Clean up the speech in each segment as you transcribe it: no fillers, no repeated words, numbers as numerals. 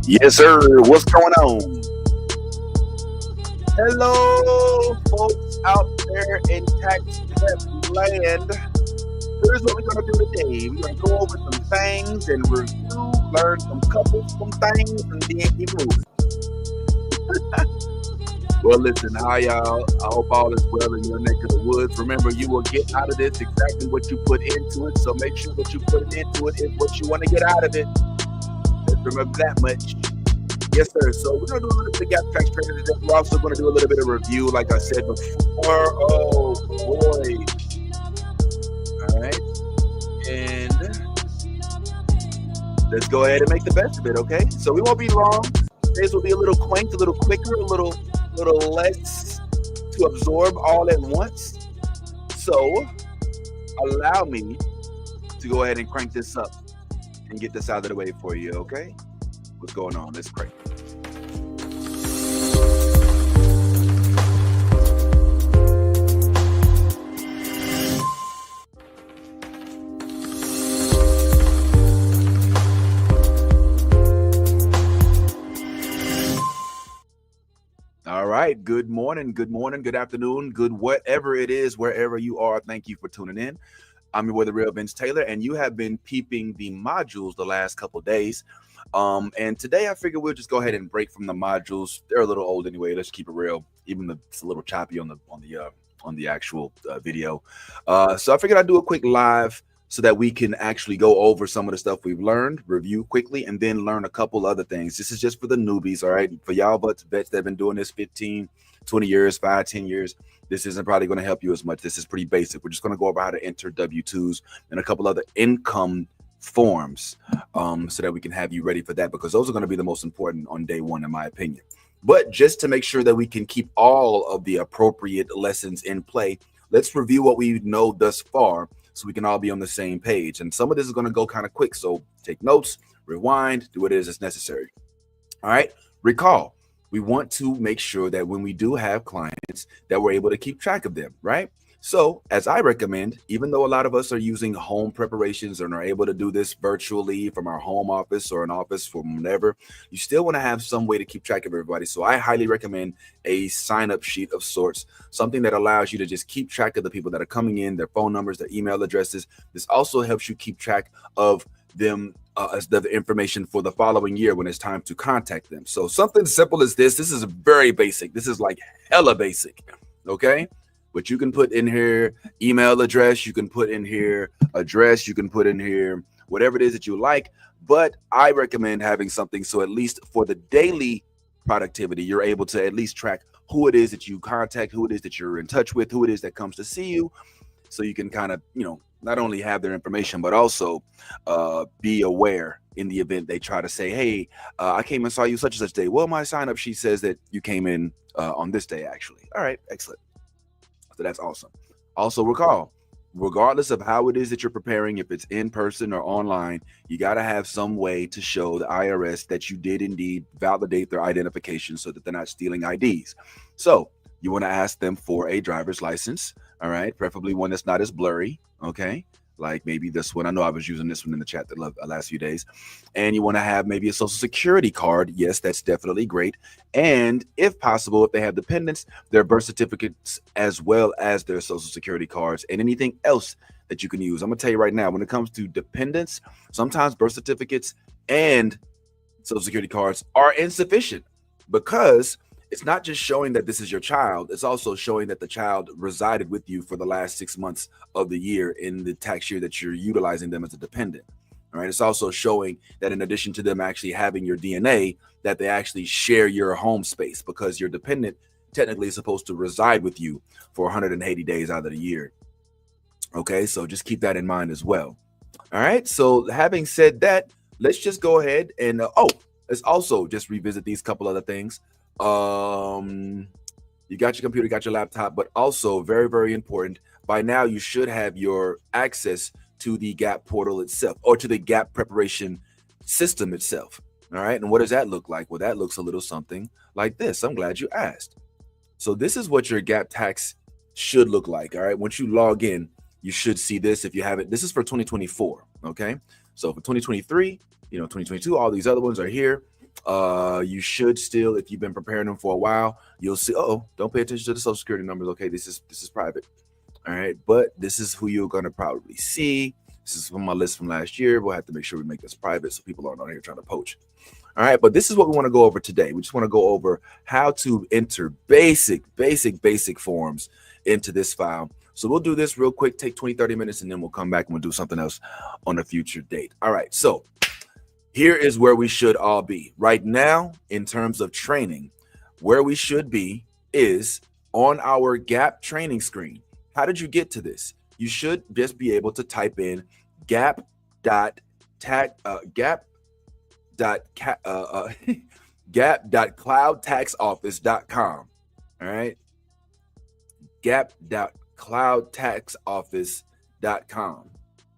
Yes, sir. What's going on? Hello, folks out there in tax prep land. Here's what we're going to do today. We're going to go over some things and review, learn some couples, some things, and then keep moving. Well, listen, hi, y'all. I hope all is well in your neck of the woods. Remember, you will get out of this exactly what you put into it. So make sure what you put into it is what you want to get out of it. Let's remember that much. Yes, sir. So we're going to do a little bit of gap tax trading today. We're also going to do a little bit of review, like I said before. Oh, boy. All right. And let's go ahead and make the best of it, okay? So we won't be long. Today's will be a little quaint, a little quicker, a little less to absorb all at once. So allow me to go ahead and crank this up and get this out of the way for you, okay? What's going on? Let's crank. All right. Good morning, good afternoon, good whatever it is, wherever you are. Thank you for tuning in. I'm your boy, the real Vince Taylor, and you have been peeping the modules the last couple of days. And today I figured we'll just go ahead and break from the modules. They're a little old anyway. Let's keep it real. Even it's a little choppy on the actual video. So I figured I'd do a quick live so that we can actually go over some of the stuff we've learned, review quickly, and then learn a couple other things. This is just for the newbies, all right? For y'all vets that have been doing this 15, 20 years, 5, 10 years, this isn't probably going to help you as much. This is pretty basic. We're just going to go over how to enter W-2s and a couple other income forms so that we can have you ready for that, because those are going to be the most important on day one, in my opinion. But just to make sure that we can keep all of the appropriate lessons in play, let's review what we know thus far so we can all be on the same page. And some of this is going to go kind of quick, so take notes, rewind, do what it is that's necessary. All right, recall, we want to make sure that when we do have clients that we're able to keep track of them, right? So as I recommend, even though a lot of us are using home preparations and are able to do this virtually from our home office or an office from whatever, you still want to have some way to keep track of everybody. So I highly recommend a sign-up sheet of sorts, something that allows you to just keep track of the people that are coming in, their phone numbers, their email addresses. This also helps you keep track of them as the information for the following year when it's time to contact them. So something simple as this is very basic. This is like hella basic, okay? But you can put in here email address, you can put in here address, you can put in here whatever it is that you like. But I recommend having something so at least for the daily productivity, you're able to at least track who it is that you contact, who it is that you're in touch with, who it is that comes to see you. So you can kind of, not only have their information, but also be aware in the event they try to say, hey, I came and saw you such and such day. Well, my sign up sheet says that you came in on this day, actually. All right, excellent. So that's awesome. Also recall, regardless of how it is that you're preparing, if it's in person or online, you got to have some way to show the IRS that you did indeed validate their identification so that they're not stealing IDs. So you want to ask them for a driver's license, all right? Preferably one that's not as blurry, okay? Like maybe this one. I know I was using this one in the chat the last few days. And you want to have maybe a social security card. Yes, that's definitely great. And if possible, if they have dependents, their birth certificates as well as their social security cards and anything else that you can use. I'm going to tell you right now, when it comes to dependents, sometimes birth certificates and social security cards are insufficient, because it's not just showing that this is your child, it's also showing that the child resided with you for the last 6 months of the year in the tax year that you're utilizing them as a dependent. All right. It's also showing that in addition to them actually having your DNA, that they actually share your home space, because your dependent technically is supposed to reside with you for 180 days out of the year. Okay. So just keep that in mind as well. All right. So having said that, let's just go ahead and, let's also just revisit these couple other things. You got your computer, got your laptop, but also very, very important, by now you should have your access to the GAP portal itself, or to the GAP preparation system itself. All right. And what does that look like? Well, that looks a little something like this. I'm glad you asked. So this is what your GAP tax should look like. All right. Once you log in, you should see this. If you haven't, this is for 2024. Okay. So for 2023, 2022, all these other ones are here. You should still, if you've been preparing them for a while, you'll see, don't pay attention to the social security numbers. Okay, this is private. All right, but this is who you're gonna probably see. This is from my list from last year. We'll have to make sure we make this private so people aren't on here trying to poach. All right, but this is what we want to go over today. We just want to go over how to enter basic forms into this file. So we'll do this real quick, take 20, 30 minutes, and then we'll come back and we'll do something else on a future date. All right, so here is where we should all be. Right now, in terms of training, where we should be is on our GAP training screen. How did you get to this? You should just be able to type in gap.cloudtaxoffice.com. All right, gap.cloudtaxoffice.com.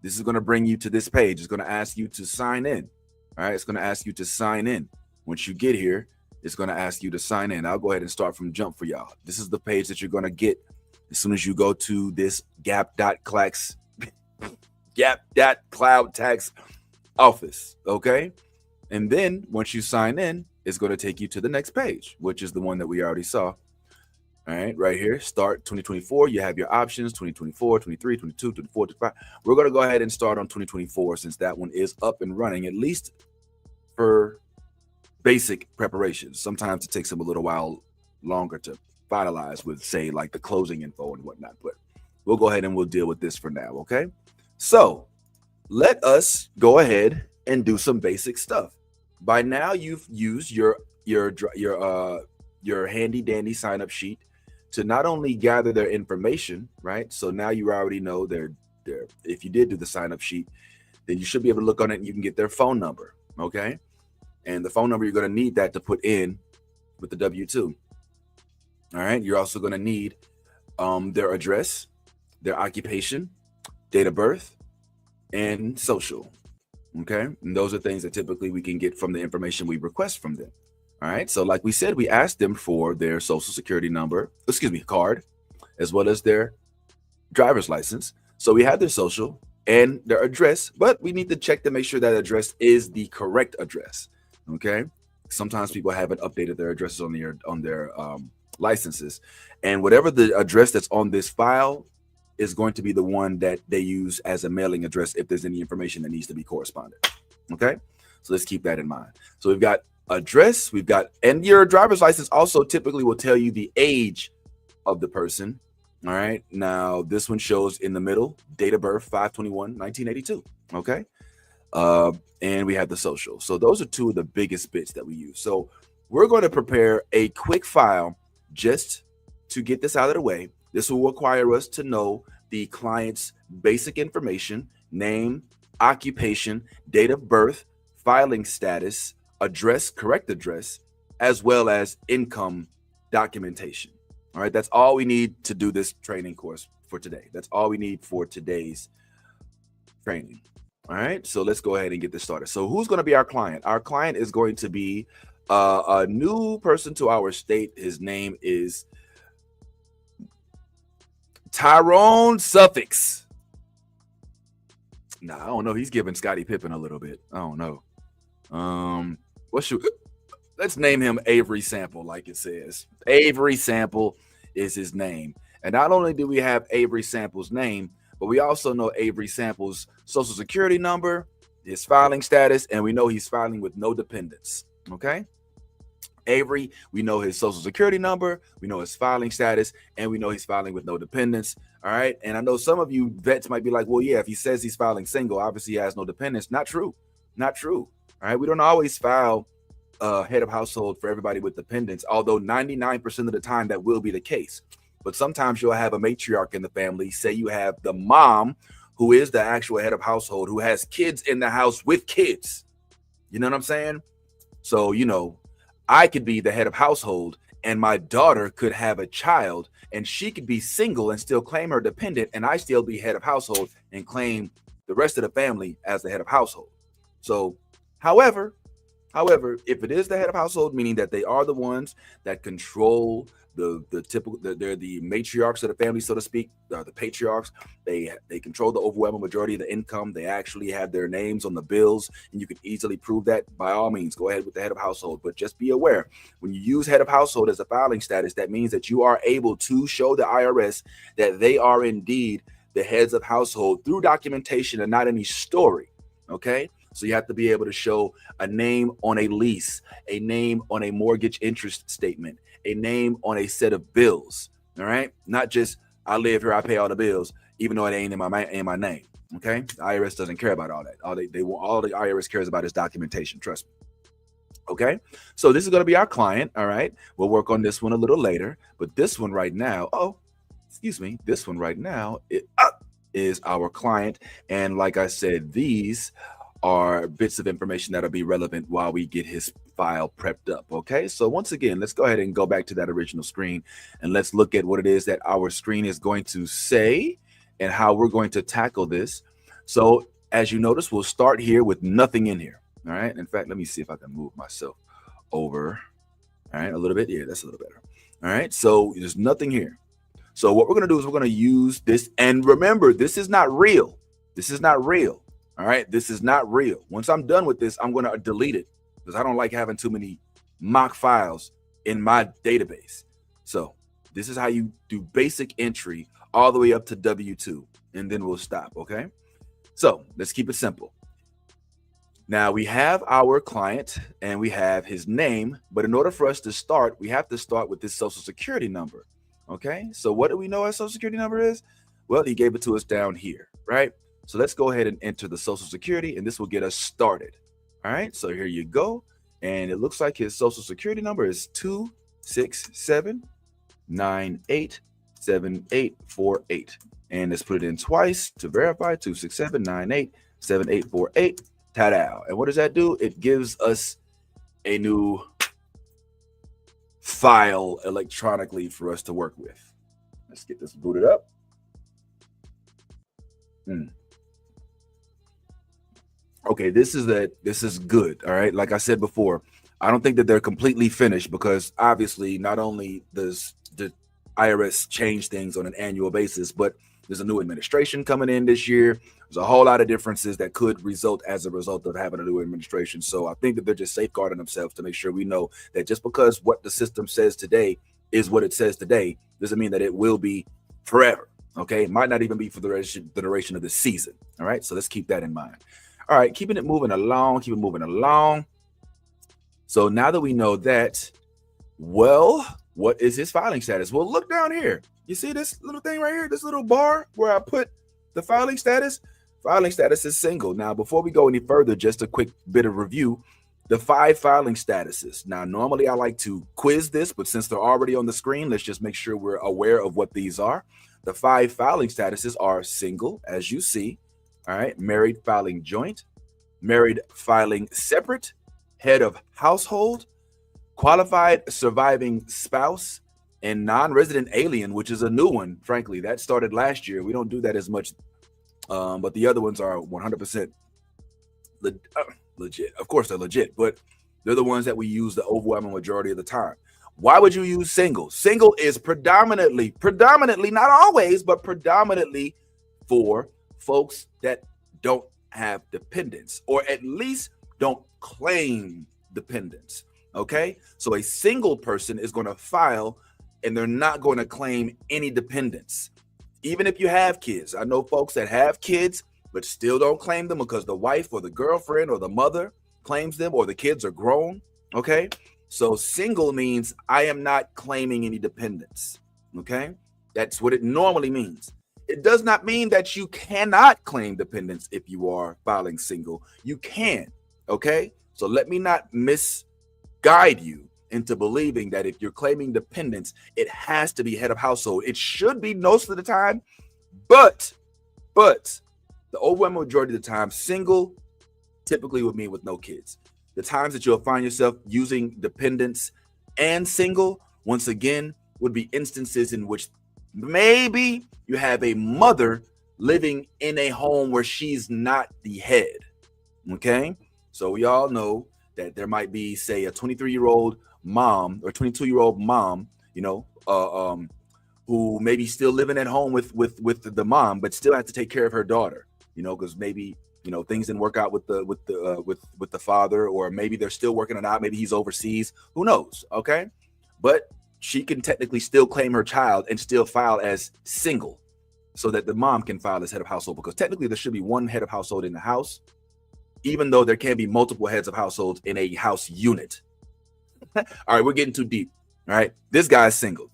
This is going to bring you to this page. It's going to ask you to sign in. All right, it's going to ask you to sign in. Once you get here, it's going to ask you to sign in. I'll go ahead and start from jump for y'all. This is the page that you're going to get as soon as you go to this gap.cloudtax office. Okay, and then once you sign in, it's going to take you to the next page, which is the one that we already saw. All right here, start 2024. You have your options, 2024, 23, 22, 24, 25. We're going to go ahead and start on 2024 since that one is up and running, at least for basic preparations. Sometimes it takes them a little while longer to finalize with, say, like the closing info and whatnot, but we'll go ahead and we'll deal with this for now. Okay, so let us go ahead and do some basic stuff. By now, you've used your handy dandy sign up sheet to not only gather their information, right? So now you already know their if you did do the sign up sheet, then you should be able to look on it and you can get their phone number. Okay, and the phone number, you're going to need that to put in with the W-2. All right, you're also going to need their address, their occupation, date of birth, and social. Okay, and those are things that typically we can get from the information we request from them. All right, so like we said, we asked them for their social security number, card, as well as their driver's license. So we have their social and their address, but we need to check to make sure that address is the correct address. Okay, sometimes people haven't updated their addresses on their licenses, and whatever the address that's on this file is going to be the one that they use as a mailing address if there's any information that needs to be corresponded. Okay, so let's keep that in mind. So we've got address, and your driver's license also typically will tell you the age of the person. All right, now this one shows in the middle, date of birth 5/21/1982. Okay, and we have the social. So those are two of the biggest bits that we use. So we're going to prepare a quick file just to get this out of the way. This will require us to know the client's basic information: name, occupation, date of birth, filing status, address, correct address, as well as income documentation. All right, that's all we need to do this training course for today. That's all we need for today's training. All right, so let's go ahead and get this started. So who's going to be our client? Our client is going to be a new person to our state. His name is Tyrone Suffix. Nah, I don't know. He's giving Scottie Pippen a little bit. I don't know. Let's name him Avery Sample, like it says. Avery Sample is his name. And not only do we have Avery Sample's name, but we also know Avery Sample's social security number, his filing status, and we know he's filing with no dependents. Okay? Avery, we know his social security number, we know his filing status, and we know he's filing with no dependents. All right. And I know some of you vets might be like, well, yeah, if he says he's filing single, obviously he has no dependents. Not true. Not true. All right. We don't always file head of household for everybody with dependents, although 99% of the time that will be the case. But sometimes you'll have a matriarch in the family. Say you have the mom who is the actual head of household who has kids in the house with kids. You know what I'm saying? So, you know, I could be the head of household and my daughter could have a child and she could be single and still claim her dependent, and I still be head of household and claim the rest of the family as the head of household. So, however, if it is the head of household, meaning that they are the ones that control the typical. They're the matriarchs of the family, so to speak. The patriarchs. They control the overwhelming majority of the income. They actually have their names on the bills, and you can easily prove that. By all means, go ahead with the head of household. But just be aware, when you use head of household as a filing status, that means that you are able to show the IRS that they are indeed the heads of household through documentation and not any story. Okay. So you have to be able to show a name on a lease, a name on a mortgage interest statement, a name on a set of bills. All right. Not just I live here, I pay all the bills, even though it ain't in my name. Okay. The IRS doesn't care about all that. All the IRS cares about is documentation. Trust me. Okay. So this is going to be our client. All right. We'll work on this one a little later, but this one right now, this one right now is our client. And like I said, these are bits of information that'll be relevant while we get his file prepped up. Okay, so once again, let's go ahead and go back to that original screen and let's look at what it is that our screen is going to say and how we're going to tackle this. So as you notice, we'll start here with nothing in here. All right, in fact, let me see if I can move myself over. All right, a little bit. Yeah, that's a little better. All right, so there's nothing here. So what we're going to do is we're going to use this, and remember, this is not real. This is not real. All right, this is not real. Once I'm done with this, I'm going to delete it because I don't like having too many mock files in my database. So this is how you do basic entry all the way up to W-2, and then we'll stop, okay? So let's keep it simple. Now we have our client and we have his name, but in order for us to start, we have to start with this social security number, okay? So what do we know our social security number is? Well, he gave it to us down here, right? So let's go ahead and enter the social security, and this will get us started. All right, so here you go. And it looks like his social security number is 267987848. And let's put it in twice to verify, 267987848. Ta-da. And what does that do? It gives us a new file electronically for us to work with. Let's get this booted up. Okay, this is good. All right. Like I said before, I don't think that they're completely finished because obviously not only does the IRS change things on an annual basis, but there's a new administration coming in this year. There's a whole lot of differences that could result as a result of having a new administration. So I think that they're just safeguarding themselves to make sure we know that just because what the system says today is what it says today doesn't mean that it will be forever. Okay, it might not even be for the duration of the season. All right, so let's keep that in mind. All right, keep it moving along. So now that we know that, well, what is his filing status? Well, look down here. You see this little thing right here, this little bar where I put the filing status? Filing status is single. Now, before we go any further, just a quick bit of review. The 5 filing statuses. Now, normally I like to quiz this, but since they're already on the screen, let's just make sure we're aware of what these are. The 5 filing statuses are single, as you see. All right, married filing joint, married filing separate, head of household, qualified surviving spouse, and non-resident alien, which is a new one. Frankly, that started last year. We don't do that as much, but the other ones are 100% legit. Of course, they're legit, but they're the ones that we use the overwhelming majority of the time. Why would you use single? Single is predominantly, not always, but predominantly for folks that don't have dependents, or at least don't claim dependents. Okay, so a single person is going to file and they're not going to claim any dependents, even if you have kids. I know folks that have kids but still don't claim them because the wife or the girlfriend or the mother claims them, or the kids are grown. Okay, so single means I am not claiming any dependents. Okay, that's what it normally means. It does not mean that you cannot claim dependents if you are filing single. You can, okay? So let me not misguide you into believing that if you're claiming dependents, it has to be head of household. It should be most of the time, but the overwhelming majority of the time, single typically would mean with no kids. The times that you'll find yourself using dependents and single, once again, would be instances in which maybe you have a mother living in a home where she's not the head. Okay, so we all know that there might be, say, a 23-year-old mom or 22-year-old mom, who maybe still living at home with the mom, but still have to take care of her daughter, because maybe things didn't work out with the father, or maybe they're still working it out. Maybe he's overseas. Who knows? Okay, but she can technically still claim her child and still file as single, so that the mom can file as head of household, because technically there should be one head of household in the house, even though there can be multiple heads of households in a house unit. All right, we're getting too deep. All right, this guy's single.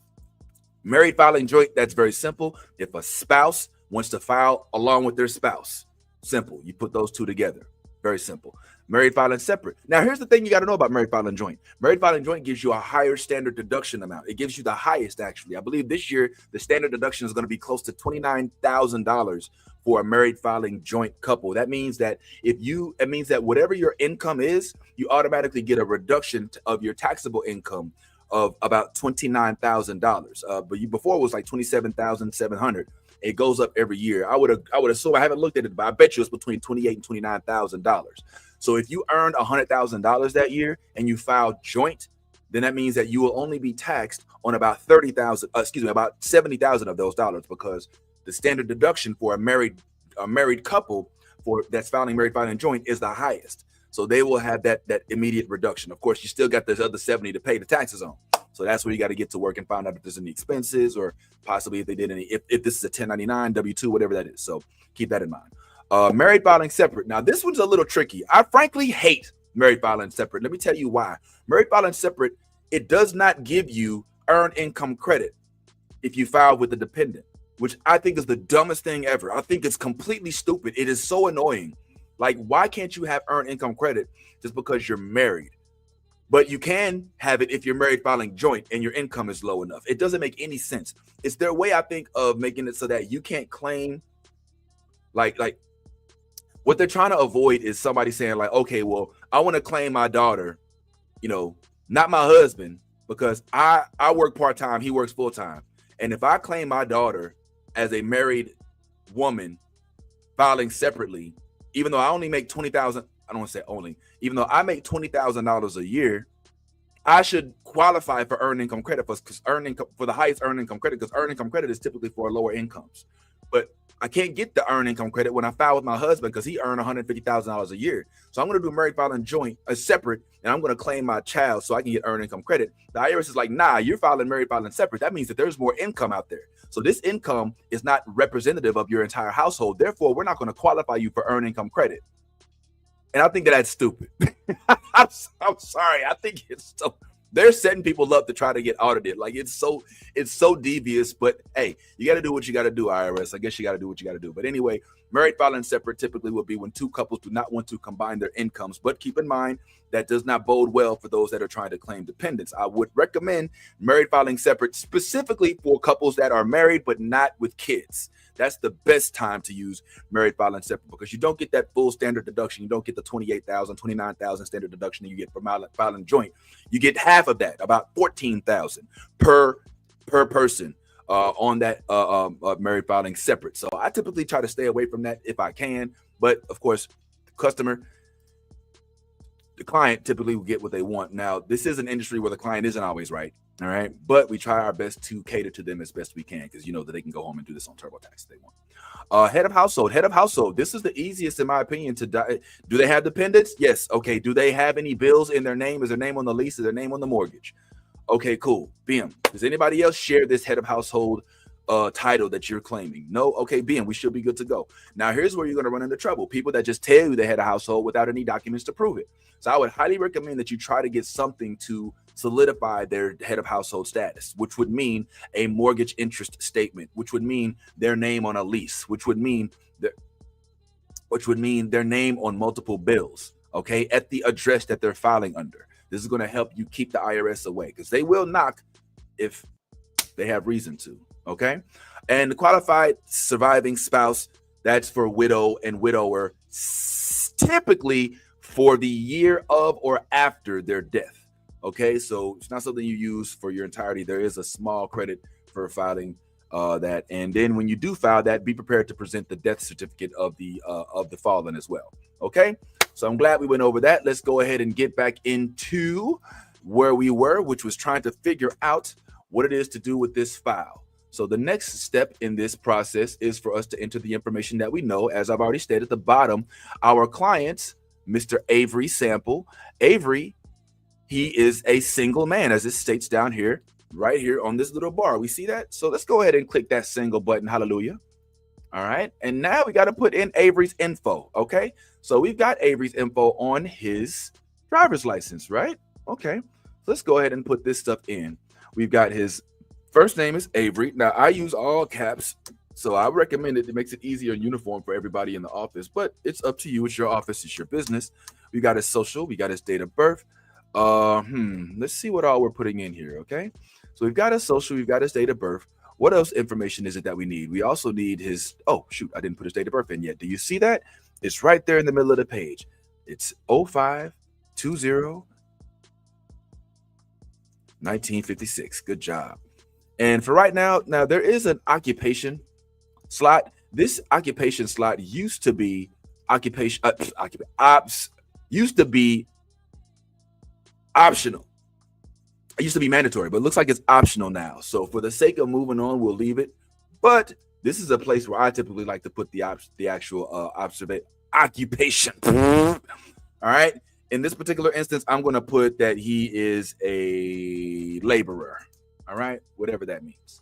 Married filing joint, that's very simple. If a spouse wants to file along with their spouse, simple. You put those two together. Very simple. Married filing separate. Now, here's the thing you got to know about married filing joint. Married filing joint gives you a higher standard deduction amount. It gives you the highest, actually. I believe this year, the standard deduction is going to be close to $29,000 for a married filing joint couple. That means that whatever your income is, you automatically get a reduction of your taxable income of about $29,000. But before it was like $27,700. It goes up every year. I would assume, I haven't looked at it, but I bet you it's between $28,000 and $29,000. So if you earned $100,000 that year and you filed joint, then that means that you will only be taxed on about about 70,000 of those dollars, because the standard deduction for a married couple that's filing married filing joint is the highest. So they will have that immediate reduction. Of course, you still got this other 70 to pay the taxes on. So that's where you got to get to work and find out if there's any expenses, or possibly if they did any, if this is a 1099, W-2, whatever that is. So keep that in mind. Married filing separate. Now, this one's a little tricky. I frankly hate married filing separate. Let me tell you why. Married filing separate, it does not give you earned income credit if you file with the dependent, which I think is the dumbest thing ever. I think it's completely stupid. It is so annoying. Like, why can't you have earned income credit just because you're married? But you can have it if you're married filing joint and your income is low enough. It doesn't make any sense. It's their way, I think, of making it so that you can't claim, like what they're trying to avoid is somebody saying like, okay, well, I want to claim my daughter, not my husband, because I work part-time, he works full-time. And if I claim my daughter as a married woman filing separately, even though I only make $20,000, I don't want to say only, even though I make $20,000 a year, I should qualify for earned income credit for the highest earned income credit, because earned income credit is typically for lower incomes. But I can't get the earned income credit when I file with my husband, because he earned $150,000 a year. So I'm going to do married filing joint as separate, and I'm going to claim my child so I can get earned income credit. The IRS is like, nah, you're filing married filing separate. That means that there's more income out there. So this income is not representative of your entire household. Therefore, we're not going to qualify you for earned income credit. And I think that's stupid. I'm sorry. I think it's so. They're setting people up to try to get audited. Like, it's so devious. But hey, you got to do what you got to do, IRS. I guess you got to do what you got to do. But anyway, married filing separate typically will be when two couples do not want to combine their incomes. But keep in mind, that does not bode well for those that are trying to claim dependents. I would recommend married filing separate specifically for couples that are married but not with kids. That's the best time to use married filing separate, because you don't get that full standard deduction. You don't get the $28,000, $29,000 standard deduction that you get for filing joint. You get half of that, about $14,000 per person on that married filing separate. So I typically try to stay away from that if I can. But of course, the client typically will get what they want. Now, this is an industry where the client isn't always right. All right. But we try our best to cater to them as best we can, because that they can go home and do this on TurboTax if they want. Head of household. This is the easiest, in my opinion, to do they have dependents? Yes. Okay. Do they have any bills in their name? Is their name on the lease? Is their name on the mortgage? Okay, cool. BM. Does anybody else share this head of household title that you're claiming? No? Okay, BM, we should be good to go. Now, here's where you're going to run into trouble. People that just tell you they had a household without any documents to prove it. So I would highly recommend that you try to get something to solidify their head of household status, which would mean a mortgage interest statement, which would mean their name on a lease, which would mean their name on multiple bills, okay, at the address that they're filing under. This is going to help you keep the IRS away, because they will knock if they have reason to, okay? And the qualified surviving spouse, that's for widow and widower, typically for the year of or after their death, okay? So it's not something you use for your entirety. There is a small credit for filing that. And then when you do file that, be prepared to present the death certificate of the fallen as well, okay? So I'm glad we went over that. Let's go ahead and get back into where we were, which was trying to figure out what it is to do with this file. So the next step in this process is for us to enter the information that we know. As I've already stated at the bottom, our clients, Mr. Avery Sample. Avery, he is a single man, as it states down here, right here on this little bar. We see that? So let's go ahead and click that single button. Hallelujah. All right. And now we got to put in Avery's info. Okay. So we've got Avery's info on his driver's license, right? Okay. Let's go ahead and put this stuff in. We've got his first name is Avery. Now, I use all caps, so I recommend it. It makes it easier and uniform for everybody in the office, but it's up to you. It's your office. It's your business. We got his social. We got his date of birth. Let's see what all we're putting in here, okay? So we've got his social. We've got his date of birth. What else information is it that we need? We also need his, oh, shoot, I didn't put his date of birth in yet. Do you see that? It's right there in the middle of the page. It's 05/20/1956. Good job. And for right now, there is an occupation slot. This occupation slot used to be used to be optional. It used to be mandatory, but it looks like it's optional now. So for the sake of moving on, we'll leave it. But this is a place where I typically like to put the actual occupation. All right. In this particular instance, I'm going to put that he is a laborer. All right, whatever that means.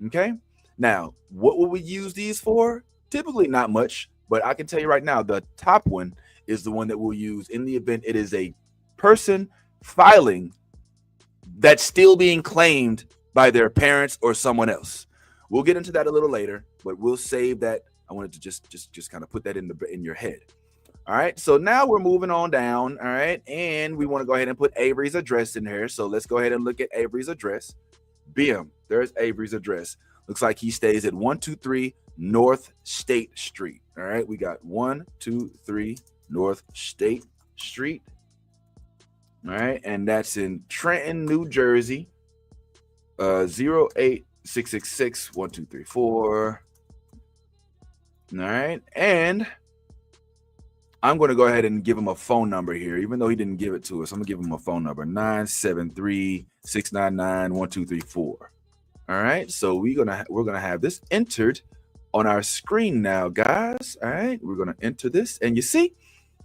Okay. Now, what will we use these for? Typically not much, but I can tell you right now, the top one is the one that we'll use in the event it is a person filing that's still being claimed by their parents or someone else. We'll get into that a little later, but we'll save that. I wanted to just kind of put that in your head. All right, so now we're moving on down. All right, and we want to go ahead and put Avery's address in here. So let's go ahead and look at Avery's address. Bam, there's Avery's address. Looks like he stays at 123 North State Street. All right, we got 123 North State Street. All right, and that's in Trenton, New Jersey. 08666 1234. All right, and I'm going to go ahead and give him a phone number here, even though he didn't give it to us. I'm going to give him a phone number, 973-699-1234. All right, so we're gonna have this entered on our screen now, guys. All right, we're going to enter this, and you see,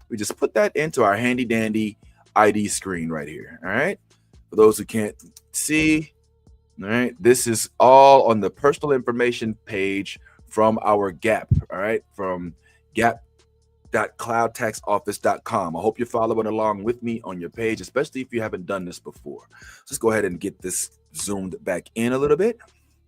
we just put that into our handy dandy ID screen right here. All right, for those who can't see, all right, this is all on the personal information page from our GAP. All right, from gap.cloudtaxoffice.com. I hope you're following along with me on your page, especially if you haven't done this before. Let's go ahead and get this zoomed back in a little bit.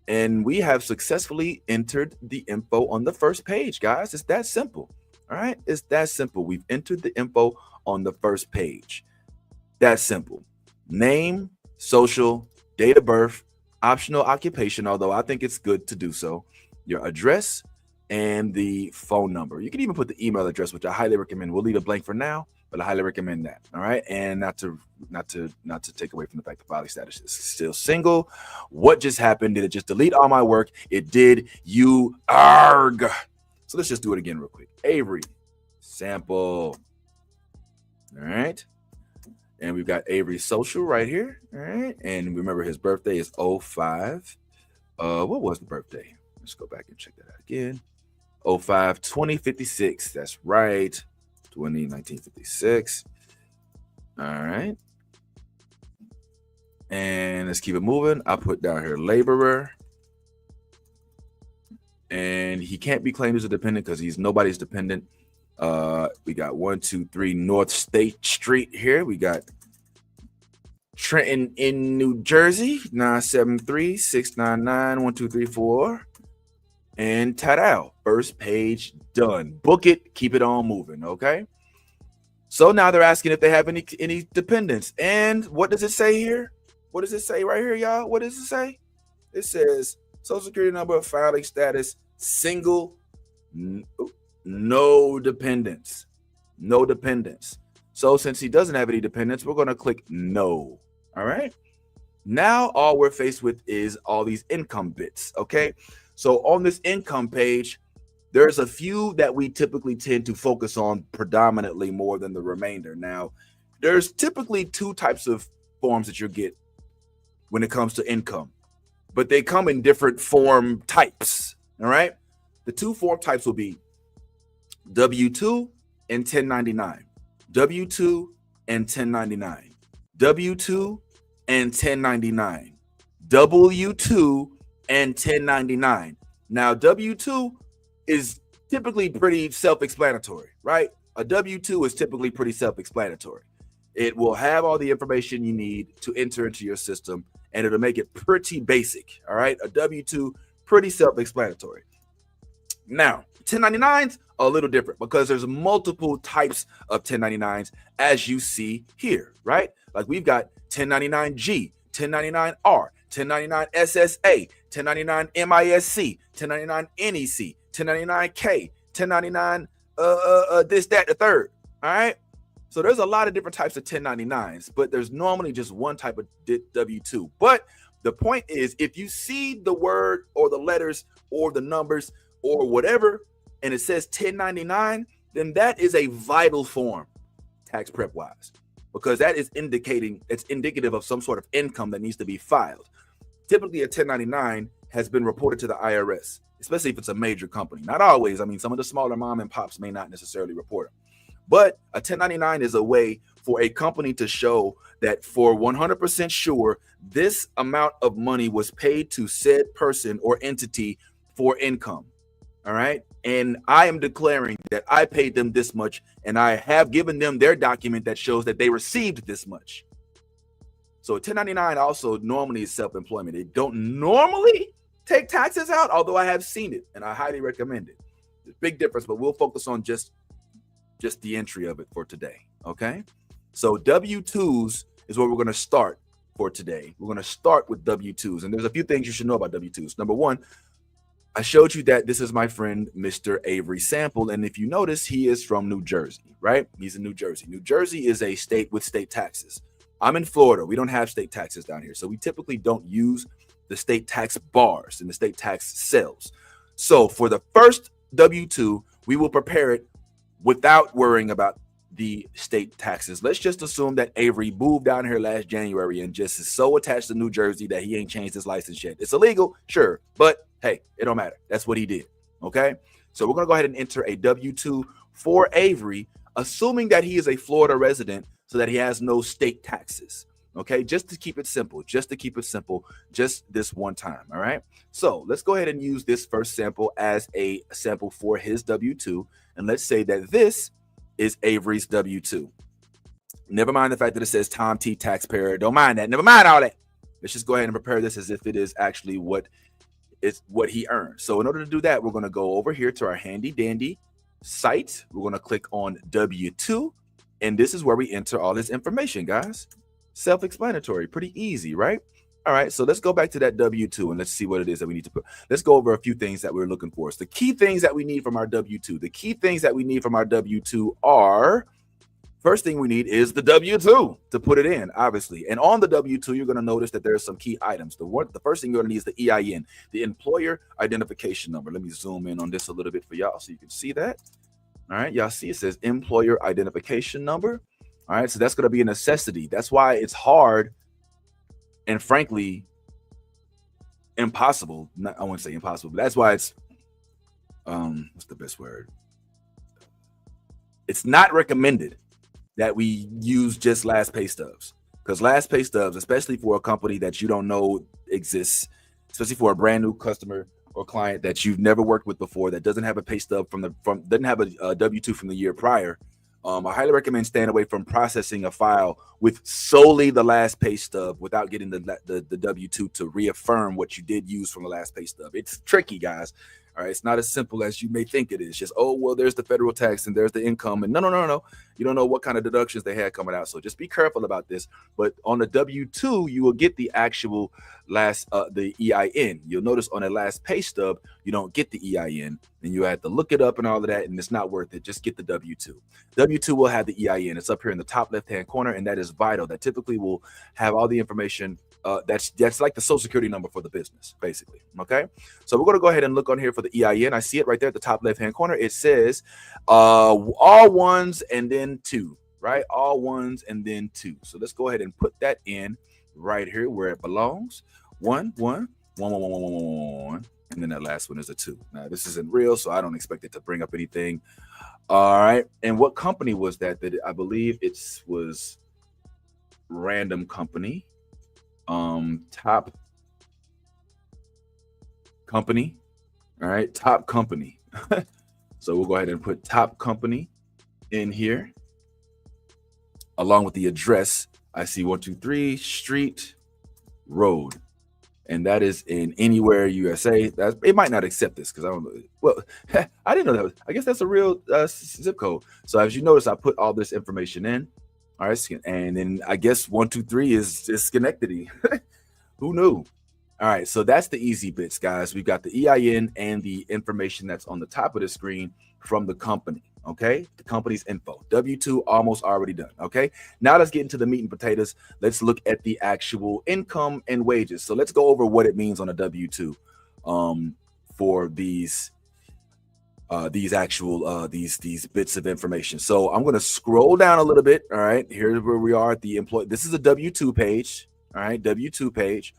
And we have successfully entered the info on the first page, guys. It's that simple. All right, it's that simple. We've entered the info on the first page. That's simple. Name, social, date of birth, optional occupation, although I think it's good to do so, your address, and the phone number. You can even put the email address, which I highly recommend. We'll leave it blank for now, but I highly recommend that. All right, and not to take away from the fact the filing status is still single. What just happened? Did it just delete all my work? It did. You arg. So let's just do it again real quick. Avery Sample. All right, and we've got Avery social right here. All right, and remember his birthday is 05. What was the birthday? Let's go back and check that out again. 05/2056. That's right. 1956. All right. And let's keep it moving. I'll put down here laborer. And he can't be claimed as a dependent because he's nobody's dependent. We got 123 North State Street here. We got Trenton in New Jersey, 973-699-1234. And ta-da, first page done. Book it, keep it on moving, okay? So now they're asking if they have any dependents. And what does it say here? What does it say right here, y'all? What does it say? It says Social Security number, filing status, single, no dependents. No dependents. So since he doesn't have any dependents, we're going to click no. All right? Now all we're faced with is all these income bits, okay? So on this income page, there's a few that we typically tend to focus on predominantly more than the remainder. Now, there's typically two types of forms that you'll get when it comes to income. but they come in different form types. All right. The two form types will be W-2 and 1099. W-2 and 1099. W-2 and 1099. W-2 and 1099. Now, W-2 is typically pretty self-explanatory, right? A W-2 is typically pretty self-explanatory. It will have all the information you need to enter into your system, and it'll make it pretty basic, all right? A W-2, pretty self-explanatory. Now, 1099s are a little different because there's multiple types of 1099s as you see here, right? Like we've got 1099G, 1099R, 1099 SSA, 1099 MISC, 1099 NEC, 1099K, 1099 this, that, the third. All right. So there's a lot of different types of 1099s, but there's normally just one type of W-2. But the point is, if you see the word or the letters or the numbers or whatever, and it says 1099, then that is a vital form, tax prep wise, because that is it's indicative of some sort of income that needs to be filed. Typically, a 1099 has been reported to the IRS, especially if it's a major company. Not always. I mean, some of the smaller mom and pops may not necessarily report them. But a 1099 is a way for a company to show that for 100% sure, this amount of money was paid to said person or entity for income. All right. And I am declaring that I paid them this much, and I have given them their document that shows that they received this much. So 1099 also normally is self-employment. They don't normally take taxes out, although I have seen it and I highly recommend it. There's a big difference, but we'll focus on just the entry of it for today. Okay. So W-2s is where we're going to start for today. We're going to start with W-2s, and there's a few things you should know about W-2s. Number one, I showed you that this is my friend, Mr. Avery Sample. And if you notice, he is from New Jersey, right? He's in New Jersey. New Jersey is a state with state taxes. I'm in Florida. We don't have state taxes down here. So we typically don't use the state tax bars and the state tax cells. So for the first W-2, we will prepare it without worrying about the state taxes. Let's just assume that Avery moved down here last January and just is so attached to New Jersey that he ain't changed his license yet. It's illegal, sure, but hey, it don't matter. That's what he did. Okay. So we're going to go ahead and enter a W-2 for Avery, assuming that he is a Florida resident so that he has no state taxes. Okay. Just to keep it simple, just this one time. All right. So let's go ahead and use this first sample as a sample for his W-2. And let's say that this is Avery's W-2. Never mind the fact that it says Tom T taxpayer. Don't mind that. Never mind all that. Let's just go ahead and prepare this as if it is actually what he earned. So in order to do that, we're going to go over here to our handy dandy site. We're going to click on W-2, and this is where we enter all this information, guys. Self-explanatory, pretty easy, right? All right, so let's go back to that W-2 and let's see what it is that we need to put. Let's go over a few things that we're looking for. So the key things that we need from our W-2. The key things that we need from our W-2 are, first thing we need is the W-2 to put it in, obviously. And on the W-2, you're going to notice that there are some key items. The first thing you're going to need is the EIN, the employer identification number. Let me zoom in on this a little bit for y'all so you can see that. All right, y'all see it says employer identification number. All right, so that's going to be a necessity. That's why it's hard and frankly impossible. I wouldn't say impossible, but that's why it's what's the best word? It's not recommended that we use just last pay stubs, because last pay stubs, especially for a company that you don't know exists, especially for a brand new customer or client that you've never worked with before, that doesn't have a pay stub doesn't have a W-2 from the year prior. I highly recommend staying away from processing a file with solely the last pay stub without getting the W-2 to reaffirm what you did use from the last pay stub. It's tricky, guys. All right, it's not as simple as you may think it is. Just, oh, well, there's the federal tax and there's the income. And no. You don't know what kind of deductions they had coming out. So just be careful about this. But on the W-2, you will get the actual the EIN. You'll notice on the last pay stub, you don't get the EIN. And you have to look it up and all of that. And it's not worth it. Just get the W-2. W-2 will have the EIN. It's up here in the top left-hand corner. And that is vital. That typically will have all the information. That's like the social security number for the business, basically. Okay, so we're going to go ahead and look on here for the EIN. I see it right there at the top left hand corner. It says all ones and then two, right? All ones and then two. So let's go ahead and put that in right here where it belongs. One, 1, and then that last one is a 2. Now this isn't real, so I don't expect it to bring up anything. All right, and what company was that? That I believe it was Random Company. Top Company. All right, Top Company. So we'll go ahead and put Top Company in here, along with the address. I see 123 Street Road, and that is in Anywhere, USA. It might not accept this because I don't know. Well, I didn't know that. I guess that's a real zip code. So as you notice, I put all this information in. All right, and then I guess 123 is Schenectady. Who knew? All right, so that's the easy bits, guys. We've got the EIN and the information that's on the top of the screen from the company. Okay, the company's info. W-2 almost already done. Okay, now let's get into the meat and potatoes. Let's look at the actual income and wages. So let's go over what it means on a W-2 for these actual these bits of information. So I'm going to scroll down a little bit. All right, here's where we are at the employee. This is a W-2 page. All right, W-2 page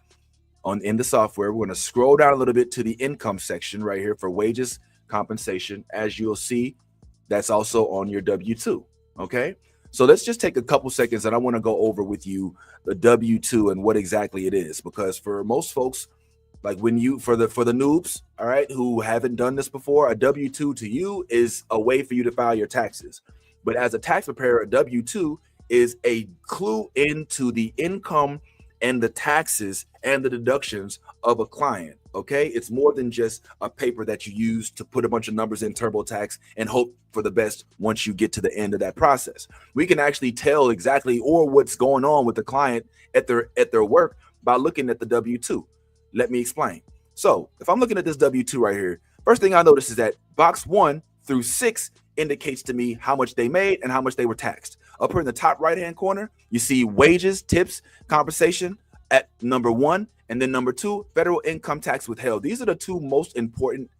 in the software. We're going to scroll down a little bit to the income section right here for wages, compensation. As you'll see, that's also on your W-2. Okay, so let's just take a couple seconds, and I want to go over with you the W-2 and what exactly it is, because for most folks, like when you for the noobs, all right, who haven't done this before, a W-2 to you is a way for you to file your taxes. But as a tax preparer, a W-2 is a clue into the income and the taxes and the deductions of a client. Okay, it's more than just a paper that you use to put a bunch of numbers in TurboTax and hope for the best once you get to the end of that process. We can actually tell exactly or what's going on with the client at their work by looking at the W-2. Let me explain. So if I'm looking at this W-2 right here, first thing I notice is that box 1 through 6 indicates to me how much they made and how much they were taxed. Up here in the top right-hand corner, you see wages, tips, compensation at number 1, and then number 2, federal income tax withheld. These are the two most important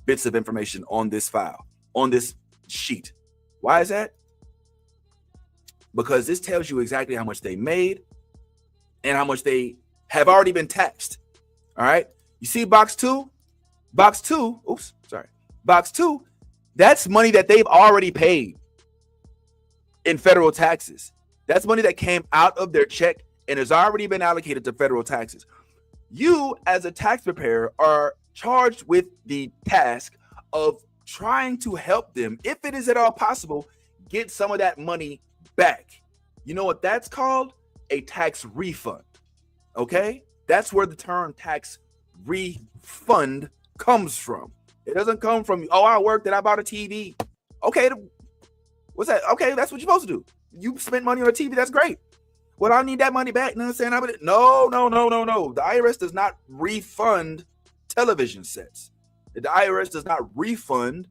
bits of information on this file, on this sheet. Why is that? Because this tells you exactly how much they made and how much they have already been taxed. All right. You see box 2? Box 2, box 2, that's money that they've already paid in federal taxes. That's money that came out of their check and has already been allocated to federal taxes. You, as a tax preparer, are charged with the task of trying to help them, if it is at all possible, get some of that money back. You know what that's called? A tax refund. Okay? That's where the term tax refund comes from. It doesn't come from, oh, I worked and I bought a TV. Okay, what's that? Okay, that's what you're supposed to do. You spent money on a TV, that's great. Well, I need that money back. You know what I'm saying? No. The IRS does not refund television sets. The IRS does not refund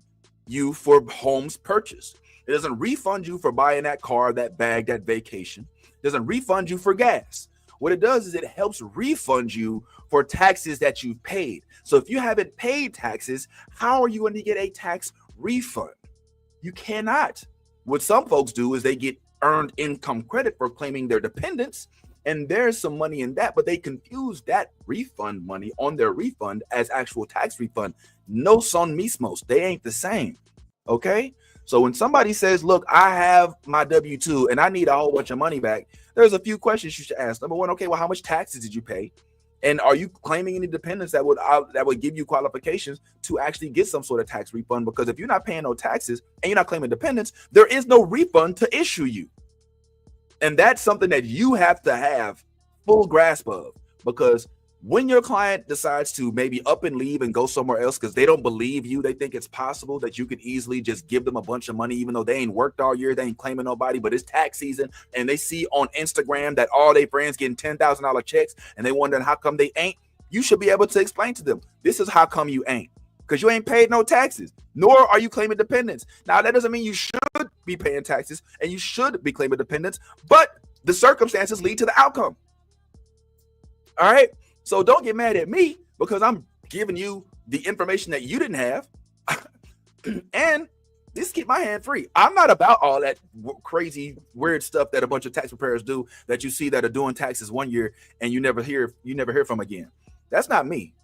you for homes purchased. It doesn't refund you for buying that car, that bag, that vacation. It doesn't refund you for gas. What it does is it helps refund you for taxes that you've paid. So if you haven't paid taxes, how are you going to get a tax refund? You cannot. What some folks do is they get earned income credit for claiming their dependents, and there's some money in that, but they confuse that refund money on their refund as actual tax refund. No son mismos, they ain't the same. Okay, so when somebody says, look, I have my W-2 and I need a whole bunch of money back, there's a few questions you should ask. Number 1, okay, well, how much taxes did you pay? And are you claiming any dependents that would give you qualifications to actually get some sort of tax refund? Because if you're not paying no taxes and you're not claiming dependents, there is no refund to issue you. And that's something that you have to have full grasp of, because when your client decides to maybe up and leave and go somewhere else because they don't believe you, they think it's possible that you could easily just give them a bunch of money, even though they ain't worked all year, they ain't claiming nobody, but it's tax season, and they see on Instagram that all their friends getting $10,000 checks, and they wondering how come they ain't. You should be able to explain to them, this is how come you ain't, because you ain't paid no taxes, nor are you claiming dependents. Now, that doesn't mean you should be paying taxes and you should be claiming dependents, but the circumstances lead to the outcome. All right. So don't get mad at me because I'm giving you the information that you didn't have. And just keep my hand free. I'm not about all that crazy, weird stuff that a bunch of tax preparers do that you see that are doing taxes one year and you never hear from again. That's not me.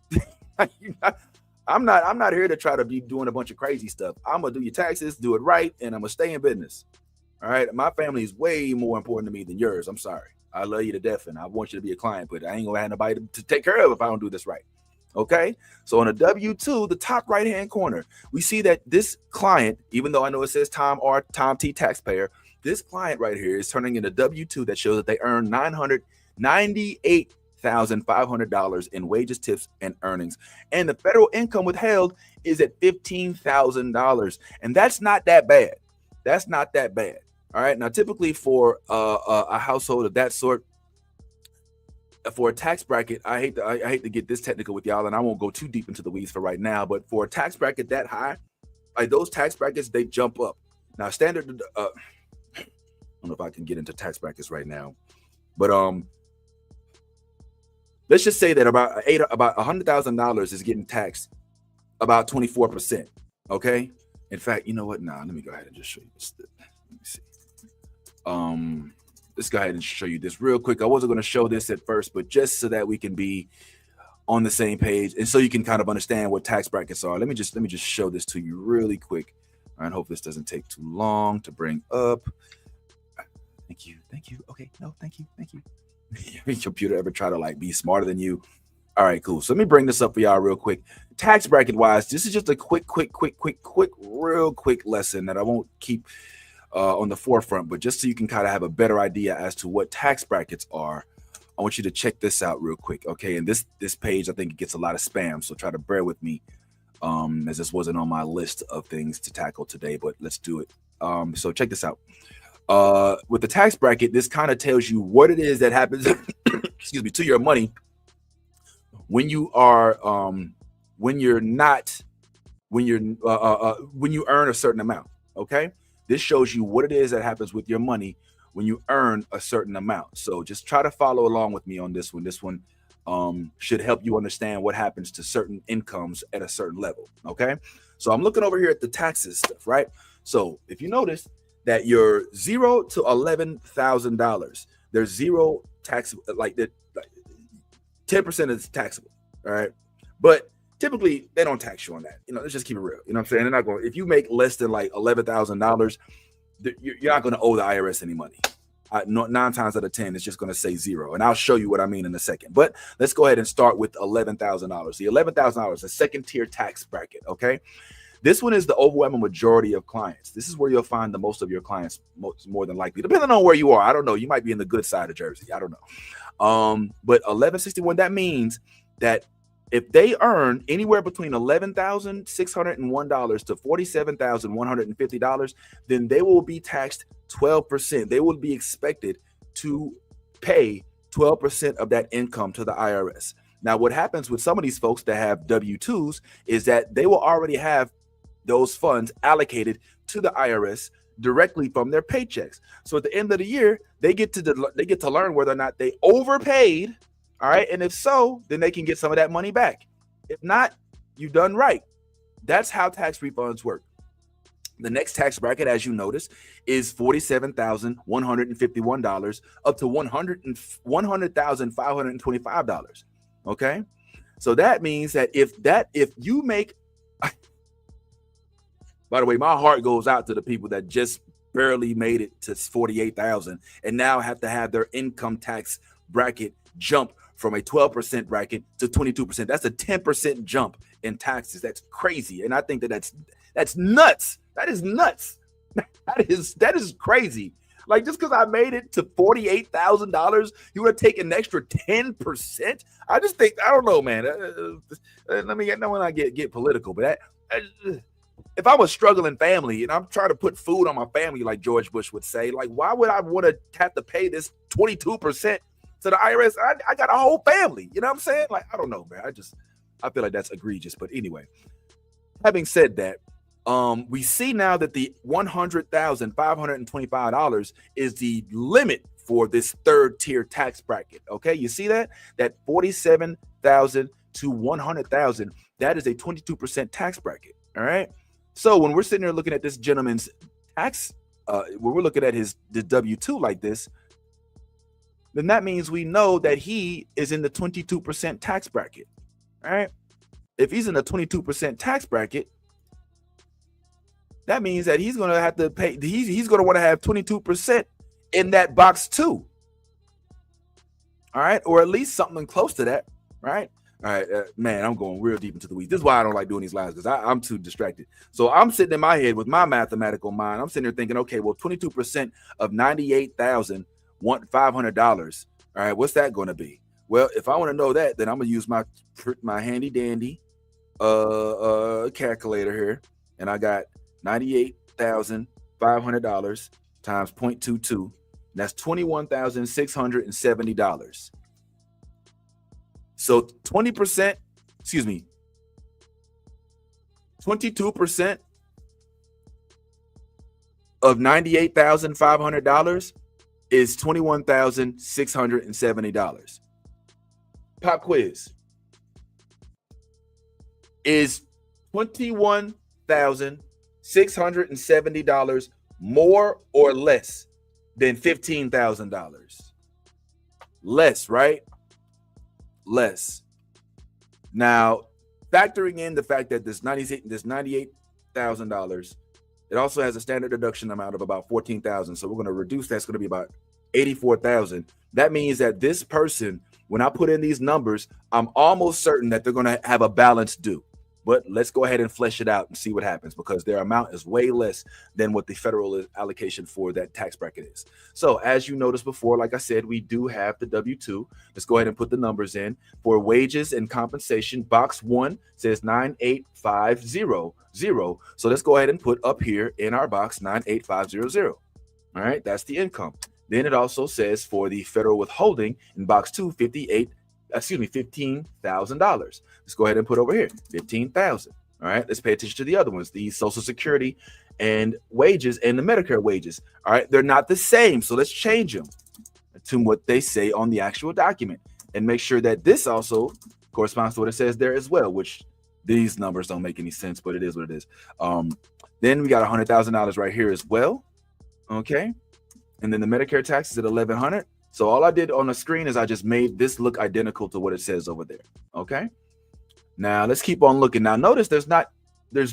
I'm not here to try to be doing a bunch of crazy stuff. I'm gonna do your taxes, do it right, and I'm gonna stay in business. All right. My family is way more important to me than yours. I'm sorry. I love you to death and I want you to be a client, but I ain't gonna have nobody to take care of if I don't do this right. Okay. So on a W-2, the top right hand corner, we see that this client, even though I know it says Tom R. Tom T taxpayer, this client right here is turning in a W-2 that shows that they earn $998,500 in wages, tips, and earnings. And the federal income withheld is at $15,000. And that's not that bad. That's not that bad. All right. Now, typically for a household of that sort, for a tax bracket, I hate to get this technical with y'all, and I won't go too deep into the weeds for right now. But for a tax bracket that high, like those tax brackets, they jump up. Now, standard. I don't know if I can get into tax brackets right now, but let's just say that about $100,000 is getting taxed about 24%. Okay. In fact, you know what? Nah, let me go ahead and just show you this. Let me see. Let's go ahead and show you this real quick. I wasn't going to show this at first, but just so that we can be on the same page and so you can kind of understand what tax brackets are. Let me just show this to you really quick. All right, hope this doesn't take too long to bring up. Thank you. Okay, no, thank you. Your computer ever try to like be smarter than you? All right, cool. So let me bring this up for y'all real quick. Tax bracket wise, this is just a real quick lesson that I won't keep on the forefront, but just so you can kind of have a better idea as to what tax brackets are, I want you to check this out real quick. Okay. And this page, I think it gets a lot of spam. So try to bear with me as this wasn't on my list of things to tackle today, but let's do it. So check this out. With the tax bracket, this kind of tells you what it is that happens excuse me, to your money when you are when you earn a certain amount. Okay. This shows you what it is that happens with your money when you earn a certain amount. So just try to follow along with me on this one. This one should help you understand what happens to certain incomes at a certain level. Okay. So I'm looking over here at the taxes stuff, right? So if you notice that you're $0 to $11,000, there's zero tax, like that, 10% is taxable. All right. But typically, they don't tax you on that. Let's just keep it real. You know what I'm saying? They're not going. If you make less than like $11,000, you're not going to owe the IRS any money. 9 times out of 10, it's just going to say zero. And I'll show you what I mean in a second. But let's go ahead and start with $11,000. The $11,000, the second tier tax bracket. Okay. This one is the overwhelming majority of clients. This is where you'll find the most of your clients, more than likely, depending on where you are. I don't know. You might be in the good side of Jersey. I don't know. But 1161, that means that if they earn anywhere between $11,601 to $47,150, then they will be taxed 12%. They will be expected to pay 12% of that income to the IRS. Now, what happens with some of these folks that have W-2s is that they will already have those funds allocated to the IRS directly from their paychecks. So at the end of the year, they get to learn whether or not they overpaid. All right. And if so, then they can get some of that money back. If not, you've done right. That's how tax refunds work. The next tax bracket, as you notice, is $47,151 up to $100,525. Okay. So that means that if you make, by the way, my heart goes out to the people that just barely made it to 48,000 and now have to have their income tax bracket jump from a 12% bracket to 22%. That's a 10% jump in taxes. That's crazy. And I think that's nuts. That is nuts. That is crazy. Like, just because I made it to $48,000, you would take an extra 10%. I just think, I don't know, man. Let me get, no, when I get political, but if I'm a struggling family and I'm trying to put food on my family, like George Bush would say, like, why would I want to have to pay this 22% to the IRS? I got a whole family. You know what I'm saying? Like, I don't know, man. I feel like that's egregious. But anyway, having said that, we see now that the $100,525 is the limit for this third tier tax bracket. Okay, you see that 47,000 to 100,000. That is a 22% tax bracket. All right. So when we're sitting there looking at this gentleman's tax, when we're looking at the W-2 like this, then that means we know that he is in the 22% tax bracket. All right. If he's in a 22% tax bracket, that means that he's going to have to pay. He's going to want to have 22% in that box too. All right. Or at least something close to that. Right. All right, man, I'm going real deep into the weeds. This is why I don't like doing these lives, because I'm too distracted. So I'm sitting in my head with my mathematical mind. I'm sitting there thinking, okay, well, 22% of $98,500. All right, what's that going to be? Well, if I want to know that, then I'm going to use my handy dandy calculator here, and I got $98,500 times 0.22. That's $21,670. So 20%, 22% of $98,500 is $21,670. Pop quiz. Is $21,670 more or less than $15,000? Less, right? Less. Now, factoring in the fact that this $98,000, it also has a standard deduction amount of about $14,000. So we're going to reduce that. It's going to be about $84,000. That means that this person, when I put in these numbers, I'm almost certain that they're going to have a balance due. But let's go ahead and flesh it out and see what happens, because their amount is way less than what the federal allocation for that tax bracket is. So as you noticed before, like I said, we do have the W-2. Let's go ahead and put the numbers in. For wages and compensation, box 1 says 98500. So let's go ahead and put up here in our box 98500. All right, that's the income. Then it also says for the federal withholding in box 2, $15,000. Let's go ahead and put over here $15,000. All right, let's pay attention to the other ones, the Social Security and wages and the Medicare wages. All right, they're not the same, so let's change them to what they say on the actual document and make sure that this also corresponds to what it says there as well, which these numbers don't make any sense, but it is what it is. Then we got $100,000 right here as well. Okay, and then the Medicare tax is at $1,100. So all I did on the screen is I just made this look identical to what it says over there. Okay. Now let's keep on looking. Now notice there's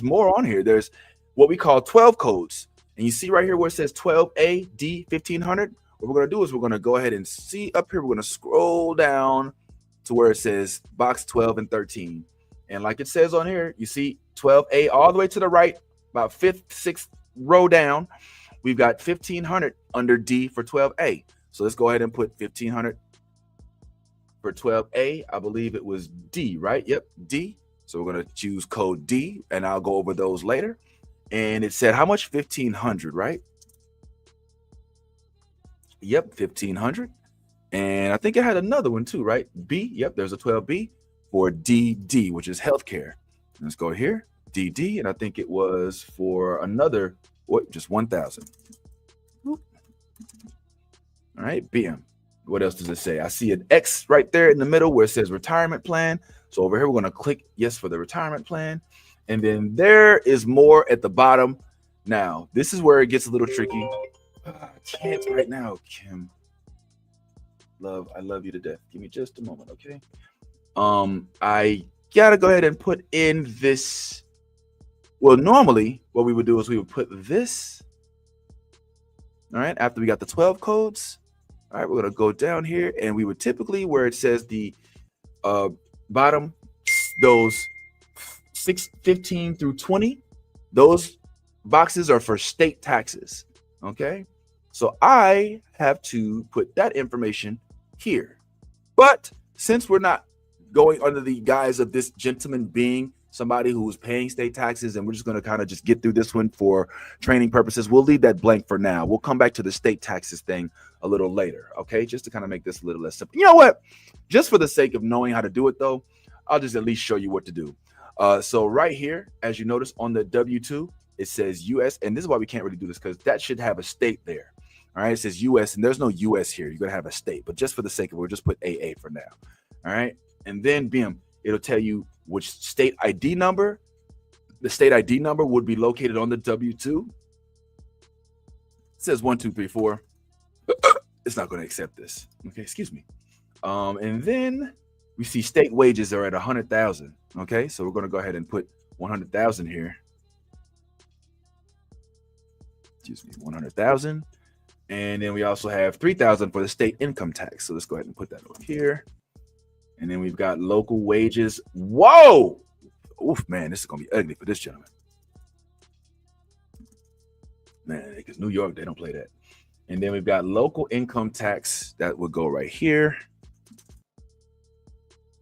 more on here. There's what we call 12 codes. And you see right here where it says 12A D 1500. What we're going to do is we're going to go ahead and see up here. We're going to scroll down to where it says box 12 and 13. And like it says on here, you see 12A all the way to the right, about 5th, 6th row down. We've got 1500 under D for 12A. So let's go ahead and put 1500 for 12A. I believe it was D, right? Yep, D. So we're going to choose code D, and I'll go over those later. And it said how much? 1500, right? Yep, 1500. And I think it had another one too, right? B. Yep, there's a 12B for DD, which is healthcare. Let's go here, DD, and I think it was for another, just 1000. All right, BM. What else does it say? I see an X right there in the middle where it says retirement plan. So over here, we're going to click yes for the retirement plan. And then there is more at the bottom. Now, this is where it gets a little tricky. I can't right now, Kim. Love, I love you to death. Give me just a moment, okay? I got to go ahead and put in this. Well, normally what we would do is we would put this. All right, after we got the 12 codes. All right, we're going to go down here, and we would typically, where it says the bottom, those 15 through 20, those boxes are for state taxes, okay? So I have to put that information here. But since we're not going under the guise of this gentleman being somebody who's paying state taxes, and we're just going to kind of just get through this one for training purposes, we'll leave that blank for now. We'll come back to the state taxes thing a little later, okay? Just to kind of make this a little less simple. You know what? Just for the sake of knowing how to do it, though, I'll just at least show you what to do. So right here, as you notice on the W-2, it says U.S., and this is why we can't really do this, because that should have a state there. All right, it says U.S., and there's no U.S. here. You're going to have a state, but just for the sake of it, we'll just put AA for now. All right, and then BIM, it'll tell you which state ID number. The state ID number would be located on the W-2. It says 1, 2, 3, 4. It's not going to accept this. Okay, excuse me. And then we see state wages are at 100,000. Okay, so we're going to go ahead and put 100,000 here. Excuse me, 100,000. And then we also have 3,000 for the state income tax. So let's go ahead and put that over here. And then we've got local wages. Whoa! Oof, man, this is going to be ugly for this gentleman. Man, because New York, they don't play that. And then we've got local income tax that would go right here.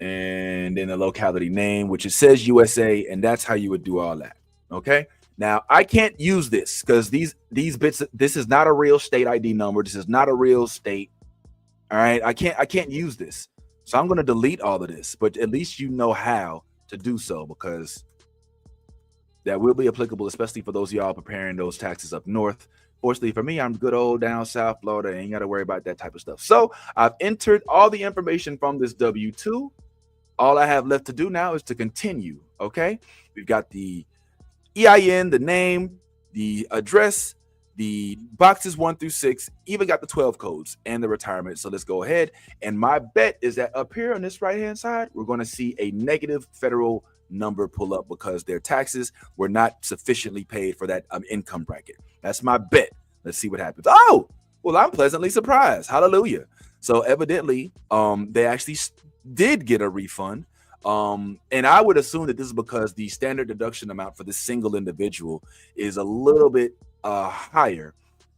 And then the locality name, which it says USA, and that's how you would do all that. Okay. Now I can't use this because these bits, this is not a real state ID number. This is not a real state. All right. I can't use this. So I'm going to delete all of this, but at least you know how to do so, because that will be applicable, especially for those of y'all preparing those taxes up north. Fortunately for me, I'm good old down South Florida. Ain't got to worry about that type of stuff. So I've entered all the information from this W-2. All I have left to do now is to continue. Okay. We've got the EIN, the name, the address, the boxes 1 through 6, even got the 12 codes and the retirement. So let's go ahead. And my bet is that up here on this right-hand side, we're going to see a negative federal number pull up because their taxes were not sufficiently paid for that income bracket. That's my bet. Let's see what happens. Oh, well, I'm pleasantly surprised. Hallelujah. So evidently, they actually did get a refund. And I would assume that this is because the standard deduction amount for this single individual is a little bit higher.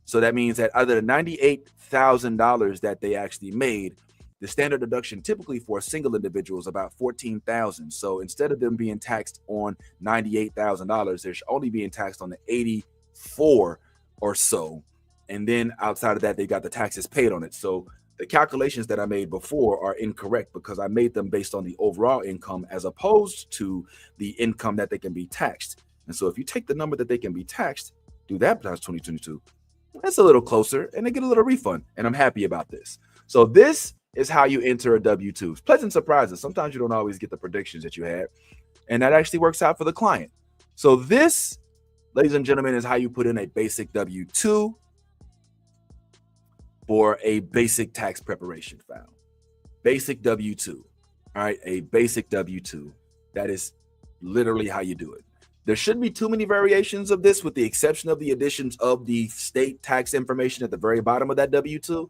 So that means that out of the $98,000 that they actually made, the standard deduction typically for a single individual is about $14,000. So instead of them being taxed on $98,000, they're only being taxed on the 84 or so. And then outside of that, they got the taxes paid on it. So the calculations that I made before are incorrect because I made them based on the overall income as opposed to the income that they can be taxed. And so if you take the number that they can be taxed, do that times 2022, that's a little closer and they get a little refund. And I'm happy about this. So this is how you enter a W-2. Pleasant surprises. Sometimes you don't always get the predictions that you had. And that actually works out for the client. So this, ladies and gentlemen, is how you put in a basic W-2 for a basic tax preparation file. Basic W-2. All right, a basic W-2. That is literally how you do it. There shouldn't be too many variations of this with the exception of the additions of the state tax information at the very bottom of that W-2.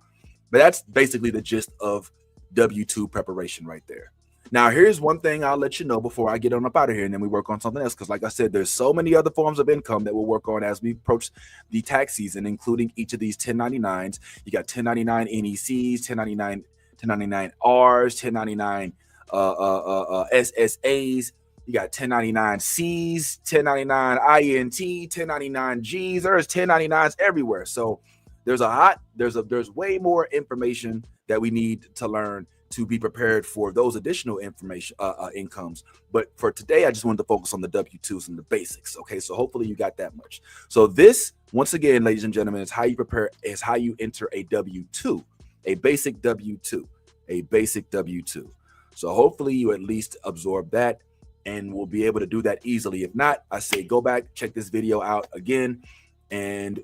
But that's basically the gist of W-2 preparation right there. Now, here's one thing I'll let you know before I get on up out of here and then we work on something else. Because like I said, there's so many other forms of income that we'll work on as we approach the tax season, including each of these 1099s. You got 1099 NECs, 1099 Rs, 1099 SSAs. You got 1099Cs, 1099 INT, 1099Gs. There's 1099s everywhere. So there's way more information that we need to learn to be prepared for those additional information incomes. But for today, I just wanted to focus on the W-2s and the basics. Okay, so hopefully you got that much. So this, once again, ladies and gentlemen, is how you prepare, is how you enter a W-2, a basic W-2, a basic W-2. So hopefully you at least absorb that and we'll be able to do that easily. If not, I say go back, check this video out again, and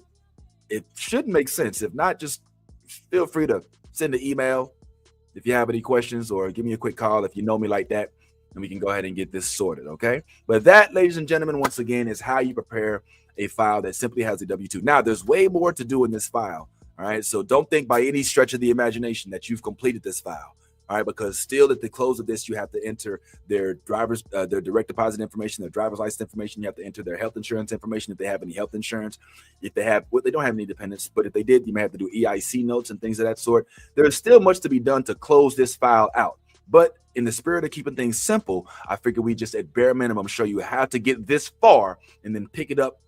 it should make sense. If not, just feel free to send an email if you have any questions, or give me a quick call if you know me like that, and we can go ahead and get this sorted, okay? But that, ladies and gentlemen, once again, is how you prepare a file that simply has a W-2. Now, there's way more to do in this file, all right? So don't think by any stretch of the imagination that you've completed this file, all right? Because still at the close of this, you have to enter their their direct deposit information, their driver's license information. You have to enter their health insurance information if they have any health insurance. If they have, well, they don't have any dependents, but if they did, you may have to do EIC notes and things of that sort. There's still much to be done to close this file out. But in the spirit of keeping things simple, I figured we just at bare minimum show you how to get this far and then pick it up,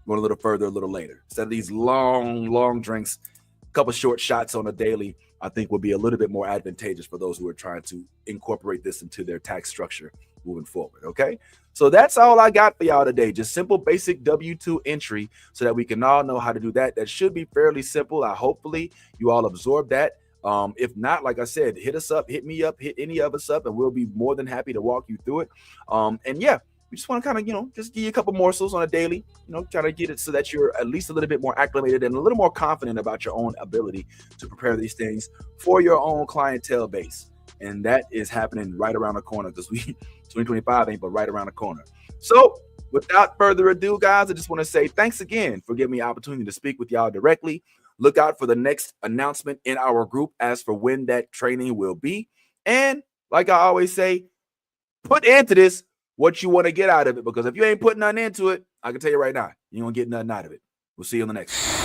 go a little further a little later. Instead of these long drinks, a couple short shots on a daily, I think will be a little bit more advantageous for those who are trying to incorporate this into their tax structure moving forward, okay? So that's all I got for y'all today. Just simple, basic W-2 entry so that we can all know how to do that. That should be fairly simple. Hopefully you all absorb that. If not, like I said, hit us up, hit me up, hit any of us up, and we'll be more than happy to walk you through it. And yeah, we just want to kind of, just give you a couple morsels on a daily, try to get it so that you're at least a little bit more acclimated and a little more confident about your own ability to prepare these things for your own clientele base. and that is happening right around the corner because 2025 ain't but right around the corner. So without further ado, guys, I just want to say thanks again for giving me the opportunity to speak with y'all directly. Look out for the next announcement in our group as for when that training will be. And like I always say, put into this what you want to get out of it, because if you ain't putting nothing into it, I can tell you right now, you don't get nothing out of it. We'll see you on the next one.